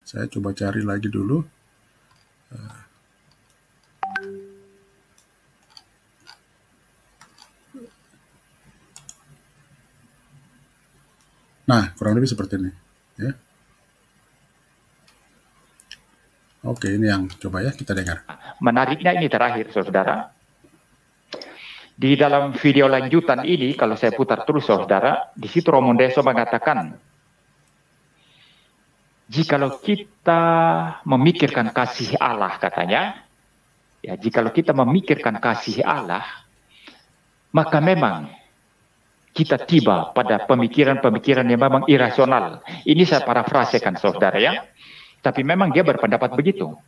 Saya coba cari lagi dulu. Nah, kurang lebih seperti ini. Ya. Oke, ini yang coba ya kita dengar. Menariknya ini terakhir, saudara. Di dalam video lanjutan ini, kalau saya putar terus, saudara, di situ Romo Deso mengatakan, jikalau kita memikirkan kasih Allah, katanya, ya, jikalau kita memikirkan kasih Allah, maka memang kita tiba pada pemikiran-pemikiran yang memang irasional. Ini saya parafrasekan, saudara, ya. Tapi memang dia berpendapat begitu.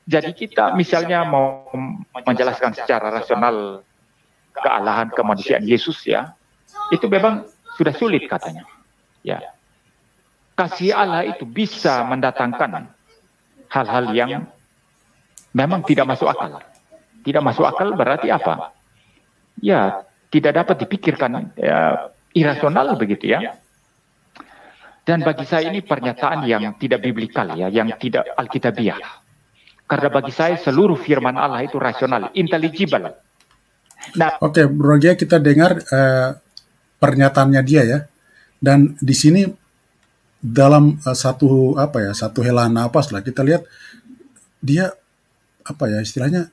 Jadi kita misalnya mau menjelaskan secara rasional kealahan kemanusiaan Yesus, ya, itu memang sudah sulit katanya. Ya, kasih Allah itu bisa mendatangkan hal-hal yang memang tidak masuk akal. Tidak masuk akal berarti apa? Ya, tidak dapat dipikirkan, ya, irasional begitu, ya. Dan bagi saya ini pernyataan yang tidak biblikal, ya, yang tidak alkitabiah. Karena bagi saya seluruh firman Allah itu rasional, intelligible. Nah, oke, Bro Gia, kita dengar pernyataannya dia ya. Dan di sini dalam satu helaan napas lah kita lihat dia istilahnya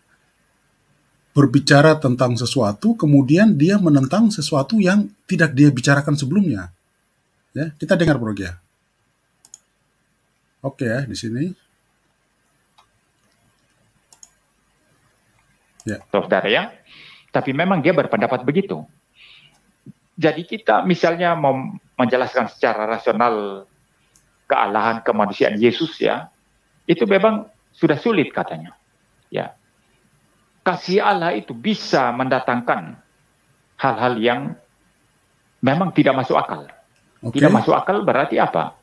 berbicara tentang sesuatu, kemudian dia menentang sesuatu yang tidak dia bicarakan sebelumnya. Ya, kita dengar Bro Gia. Oke ya, di sini. Ya. Saudara, ya. Tapi memang dia berpendapat begitu. Jadi kita misalnya mau menjelaskan secara rasional kealahan kemanusiaan Yesus, ya, itu memang sudah sulit katanya. Ya. Kasih Allah itu bisa mendatangkan hal-hal yang memang tidak masuk akal. Okay. Tidak masuk akal berarti apa?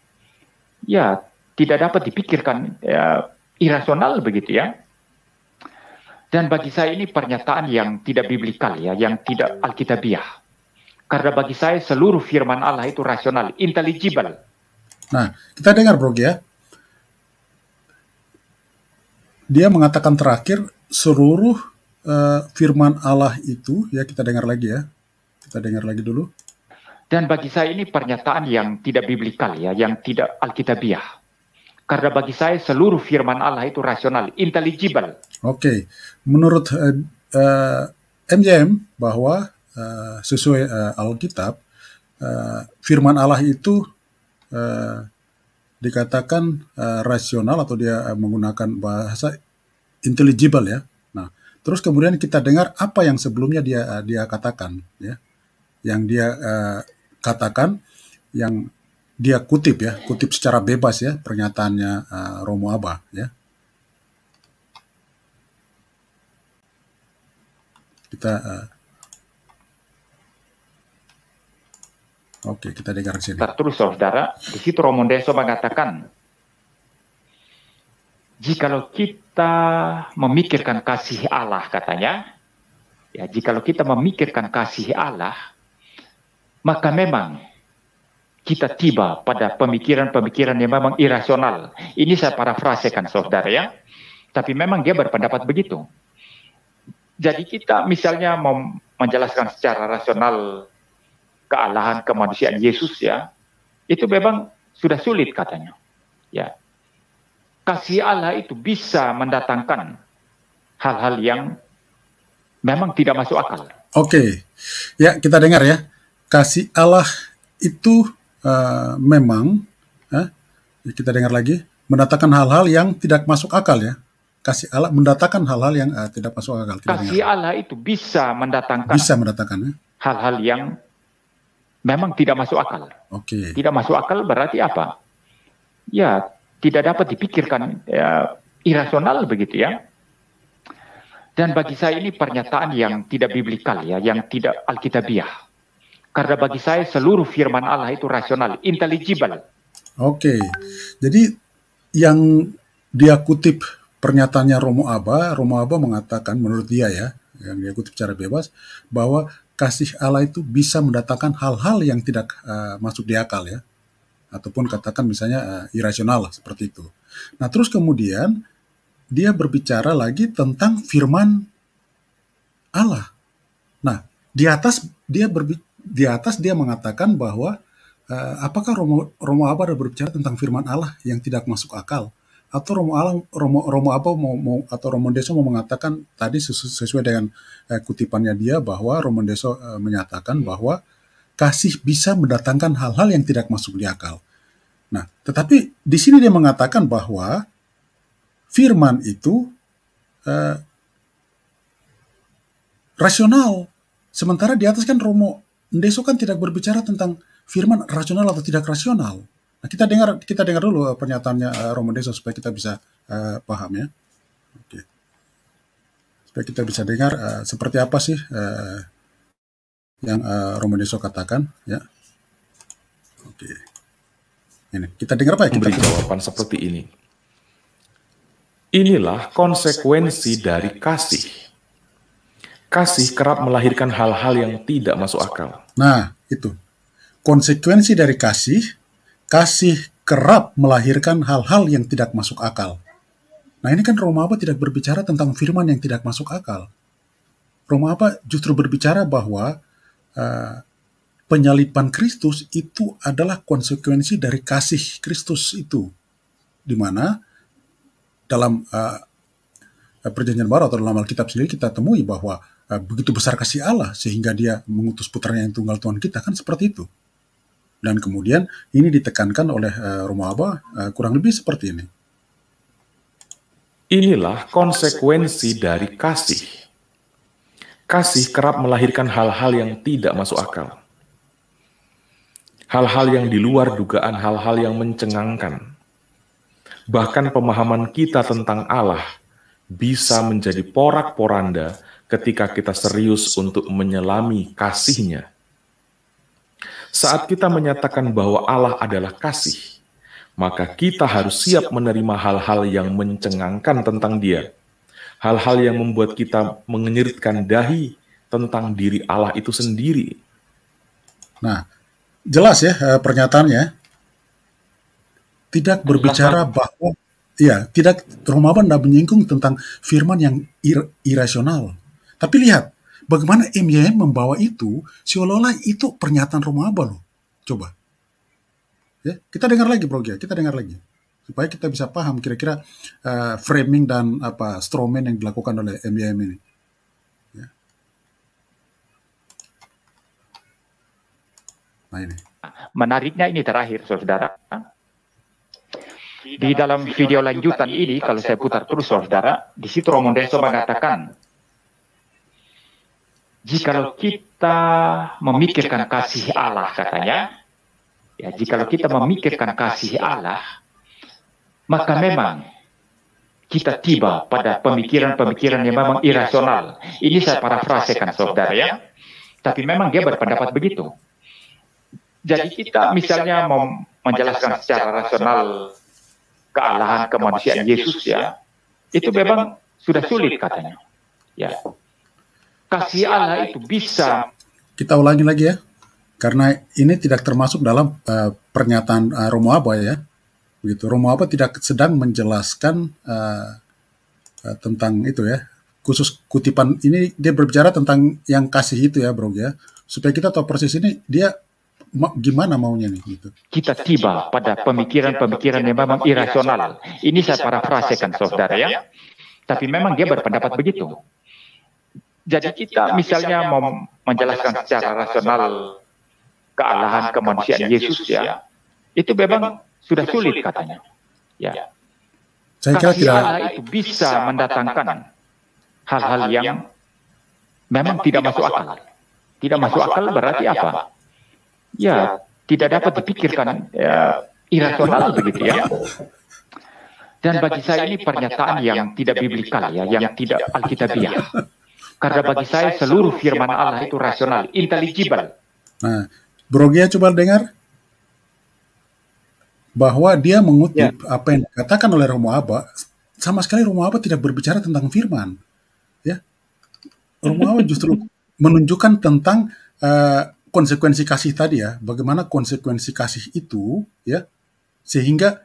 Ya, tidak dapat dipikirkan, ya, irasional begitu, ya. Dan bagi saya ini pernyataan yang tidak biblikal, ya, yang tidak alkitabiah. Karena bagi saya seluruh firman Allah itu rasional, intelligible. Nah, kita dengar Bro ya. Dia mengatakan terakhir seluruh firman Allah itu, ya, kita dengar lagi ya. Kita dengar lagi dulu. Dan bagi saya ini pernyataan yang tidak biblikal, ya, yang tidak alkitabiah. Karena bagi saya seluruh firman Allah itu rasional, intelligible. Oke. Menurut MJM bahwa sesuai Alkitab, firman Allah itu dikatakan rasional atau dia menggunakan bahasa intelligible, ya. Nah, terus kemudian kita dengar apa yang sebelumnya dia katakan, ya. Yang dia katakan, yang dia kutip secara bebas, ya, pernyataannya Romo Abba, ya. Kita oke, kita dengar sini. Terus saudara, di situ Romo Deso mengatakan, jikalau kita memikirkan kasih Allah, katanya, ya, jikalau kita memikirkan kasih Allah, maka memang kita tiba pada pemikiran-pemikiran yang memang irasional. Ini saya parafrasekan, saudara, ya. Tapi memang dia berpendapat begitu. Jadi kita misalnya mau menjelaskan secara rasional kealahan kemanusiaan Yesus, ya, itu memang sudah sulit katanya. Ya, kasih Allah itu bisa mendatangkan hal-hal yang memang tidak masuk akal. Oke, ya, kita dengar ya. Kasih Allah itu memang, kita dengar lagi, mendatangkan hal-hal yang tidak masuk akal, ya. Kasih Allah mendatangkan hal-hal yang tidak masuk akal. Kasih Allah itu bisa mendatangkan ya, hal-hal yang memang tidak masuk akal. Oke. Tidak masuk akal berarti apa? Ya, tidak dapat dipikirkan, ya, irasional begitu, ya. Dan bagi saya ini pernyataan yang tidak biblikal, ya, yang tidak alkitabiah. Karena bagi saya seluruh firman Allah itu rasional, intelligible. Oke. Jadi yang dia kutip pernyataannya Romo Abba mengatakan menurut dia, ya, yang dia kutip secara bebas, bahwa kasih Allah itu bisa mendatangkan hal-hal yang tidak masuk di akal, ya. ataupun katakan misalnya irasional lah, seperti itu. Nah, terus kemudian dia berbicara lagi tentang firman Allah. Nah, di atas dia mengatakan bahwa apakah Romo Abba ada berbicara tentang firman Allah yang tidak masuk akal, atau Romo Abba atau Romo Deso mau mengatakan tadi sesuai dengan kutipannya dia, bahwa Romo Deso menyatakan bahwa kasih bisa mendatangkan hal-hal yang tidak masuk di akal. Nah, tetapi di sini dia mengatakan bahwa firman itu rasional. Sementara di atas kan Romo Ndeso kan tidak berbicara tentang firman rasional atau tidak rasional. Nah, kita dengar dulu pernyataannya Romo Ndeso supaya kita bisa paham ya. Oke. Supaya kita bisa dengar seperti apa sih yang Romo Ndeso katakan ya. Oke. Ini kita dengar apa ya? Memberi jawaban seperti ini. Inilah konsekuensi dari kasih. Kasih kerap melahirkan hal-hal yang tidak masuk akal. Nah, itu. Konsekuensi dari kasih kerap melahirkan hal-hal yang tidak masuk akal. Nah, ini kan Romo Abba tidak berbicara tentang firman yang tidak masuk akal. Romo Abba justru berbicara bahwa penyaliban Kristus itu adalah konsekuensi dari kasih Kristus itu. Di mana dalam Perjanjian Baru atau dalam Alkitab sendiri kita temui bahwa begitu besar kasih Allah sehingga dia mengutus putranya yang tunggal Tuhan kita, kan seperti itu. Dan kemudian ini ditekankan oleh Romo Abba kurang lebih seperti ini. Inilah konsekuensi dari kasih. Kasih kerap melahirkan hal-hal yang tidak masuk akal. Hal-hal yang di luar dugaan, hal-hal yang mencengangkan. Bahkan pemahaman kita tentang Allah bisa menjadi porak-poranda ketika kita serius untuk menyelami kasih-Nya. Saat kita menyatakan bahwa Allah adalah kasih, maka kita harus siap menerima hal-hal yang mencengangkan tentang Dia. Hal-hal yang membuat kita mengenyiritkan dahi tentang diri Allah itu sendiri. Nah, jelas ya pernyataannya. Tidak berbicara bahwa Romo Abba tidak menyinggung tentang firman yang irasional. Tapi lihat, bagaimana MYM membawa itu, seolah-olah itu pernyataan Romo Abba loh. Coba. Ya, kita dengar lagi, Bro Gia, kita dengar lagi. Supaya kita bisa paham kira-kira framing dan strawman yang dilakukan oleh MYM ini. Ya. Nah ini. Menariknya ini terakhir, saudara. Di dalam video lanjutan ini, kalau saya putar terus, saudara, di situ Romo Ndeso mengatakan, jikalau kita memikirkan kasih Allah, katanya, ya, jikalau kita memikirkan kasih Allah, maka memang kita tiba pada pemikiran-pemikiran yang memang irasional. Ini saya parafrasekan, saudara, ya. Tapi memang dia berpendapat begitu. Jadi kita misalnya mau menjelaskan secara rasional kealahan kemanusiaan Yesus, ya, itu memang sudah sulit, katanya. Ya. Kasih Allah itu bisa. Kita ulangi lagi ya, karena ini tidak termasuk dalam pernyataan Romo Abba ya. Begitu. Romo Abba tidak sedang menjelaskan tentang itu ya. Khusus kutipan ini dia berbicara tentang yang kasih itu ya, Bro ya. Supaya kita tahu persis ini dia gimana maunya nih gitu. Kita tiba pada pemikiran-pemikiran yang memang irasional. Ini saya parafrasekan, saudara, ya. Tapi memang dia berpendapat begitu. Jadi kita misalnya mau menjelaskan secara rasional kealahan kemanusiaan Yesus, ya, itu memang sudah sulit, katanya. Ya. Saya kira kasih Allah itu bisa mendatangkan hal-hal yang memang tidak masuk akal. Tidak masuk akal berarti apa? Ya, tidak dapat dipikirkan, ya, irasional begitu ya. Dan bagi saya ini pernyataan yang tidak biblikal ya, yang tidak alkitabiah. Karena bagi saya seluruh firman Allah itu rasional, intelligible. Nah, Bro Gia coba dengar bahwa dia mengutip apa yang dikatakan oleh Romo Abba. Sama sekali Romo Abba tidak berbicara tentang firman. Ya, Romo Abba justru menunjukkan tentang konsekuensi kasih tadi ya, bagaimana konsekuensi kasih itu ya, sehingga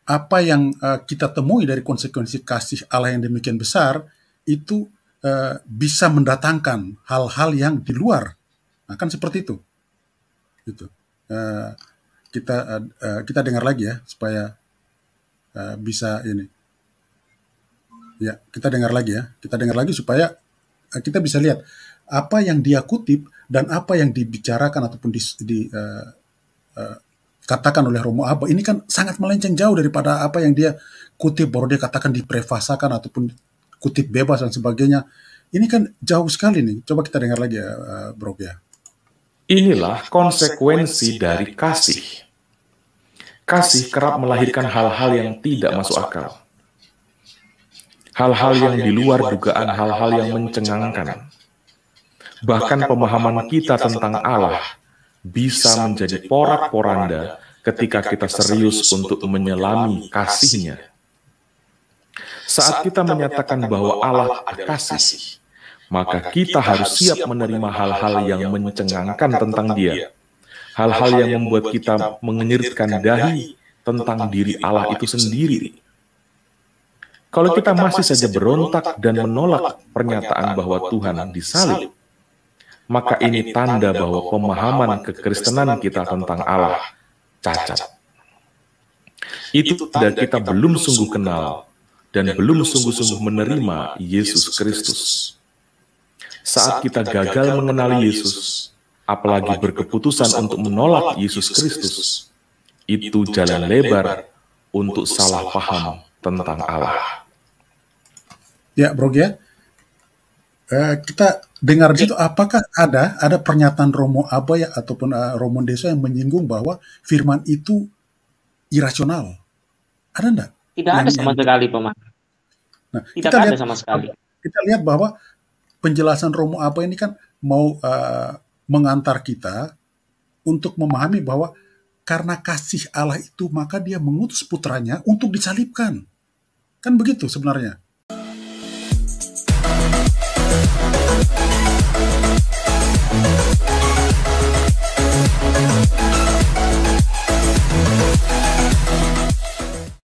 apa yang kita temui dari konsekuensi kasih Allah yang demikian besar itu bisa mendatangkan hal-hal yang di luar. Nah, kan seperti itu. Gitu. Kita dengar lagi ya supaya bisa ini. Ya, kita dengar lagi ya. Kita dengar lagi supaya kita bisa lihat apa yang dia kutip dan apa yang dibicarakan ataupun katakan oleh Romo Abba ini kan sangat melenceng jauh daripada apa yang dia kutip, baru dia katakan diprefasakan ataupun kutip bebas dan sebagainya. Ini kan jauh sekali nih. Coba kita dengar lagi ya, Bro ya. Inilah konsekuensi dari kasih. Kasih kerap melahirkan hal-hal yang tidak masuk akal. Hal-hal yang di luar dugaan, hal-hal yang mencengangkan. Bahkan pemahaman kita tentang Allah bisa menjadi porak-poranda ketika kita serius untuk menyelami kasih-Nya. Saat kita menyatakan bahwa Allah kasih, maka kita harus siap menerima hal-hal yang mencengangkan tentang Dia. Hal-hal yang membuat kita mengenyirkan dahi tentang diri Allah itu sendiri. Kalau kita masih saja berontak dan menolak pernyataan bahwa Tuhan disalib, maka ini tanda bahwa pemahaman kekristenan kita tentang Allah cacat. Itu tanda kita belum sungguh kenal dan belum sungguh-sungguh menerima Yesus Kristus. Saat kita gagal mengenali Yesus, apalagi berkeputusan untuk menolak Yesus Kristus, itu jalan lebar untuk salah paham tentang Allah. Ya, Bro ya. Kita dengar gitu, apakah ada pernyataan Romo Abba ya ataupun Romo Desa yang menyinggung bahwa firman itu irasional? Ada enggak? Tidak ada sama sekali, Paman. Nah, Tidak ada sama sekali. Kita lihat bahwa penjelasan Romo Abba ini kan mau mengantar kita untuk memahami bahwa karena kasih Allah itu maka Dia mengutus putranya untuk disalibkan. Kan begitu sebenarnya.